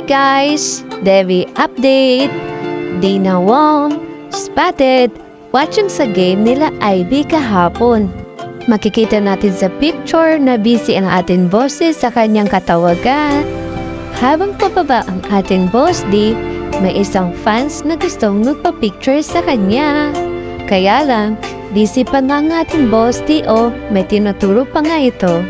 guys! Devi update! Dina Wong spotted watching sa game nila Ivy kahapon. Makikita natin sa picture na busy ang ating boses sa kanyang katawagan. Habang pababa ang ating boss D, may isang fans na gustong magpa-picture sa kanya. Kaya lang, busy pa nga ang ating boss D o may tinuturo pa nga ito.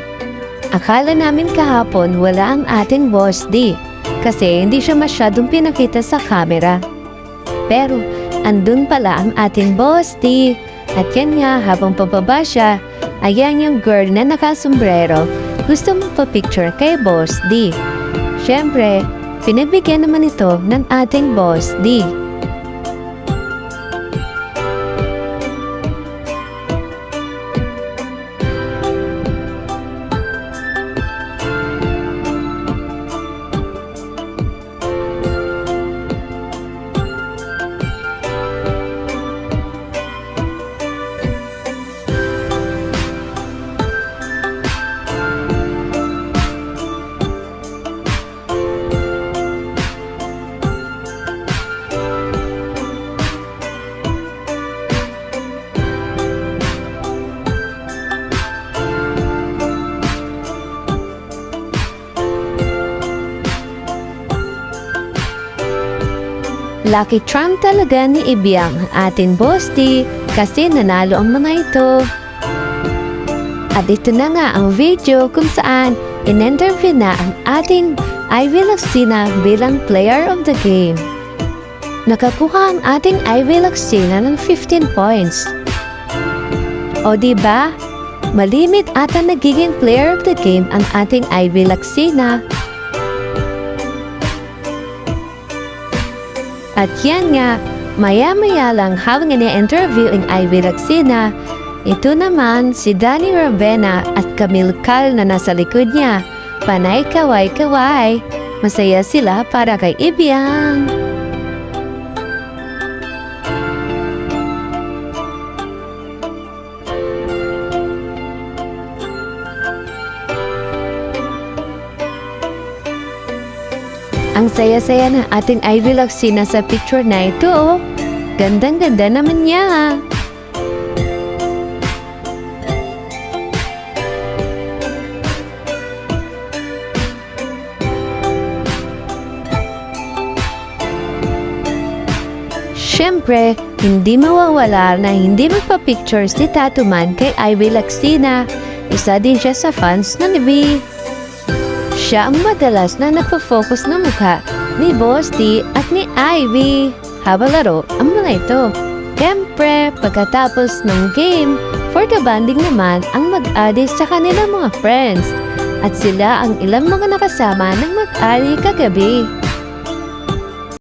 Akala namin kahapon wala ang ating boss D kasi hindi siya masyadong pinakita sa camera. Pero andun pala ang ating boss D at yan nga habang pababa siya, ayan yung girl na nakasombrero gusto magpa-picture kay boss D. Siyempre, pinabigyan naman ito ng ating boss D. Lucky charm talaga ni Ibiang ang ating boss D kasi nanalo ang mga ito. At ito na nga ang video kung saan in-interview na ang ating Ivy Lacsina bilang player of the game. Nakakuha ang ating Ivy Lacsina ng 15 points. O diba? Malimit ata nagiging player of the game ang ating Ivy Lacsina. At yan nga, maya-maya lang habang ini-interview ang Ivy Lacsina, ito naman si Danny Ravena at Camille Cal na nasa likod niya. Panay kaway-kaway. Masaya sila para kay Ibiang. Ang saya-saya ng ating Ivy Lacsina sa picture na ito, oh. Gandang-ganda naman niya. Siyempre, hindi mawawala na hindi magpa-picture si Tattoo Man kay Ivy Lacsina. Isa din siya sa fans ng Ivy. Siya ang madalas na nagpo-focus ng mukha ni Boss D at ni Ivy habang laro ang mga ito. Siyempre, pagkatapos ng game, for the bonding naman ang mag-adi sa kanilang mga friends at sila ang ilang mga nakasama ng mag-adi kagabi.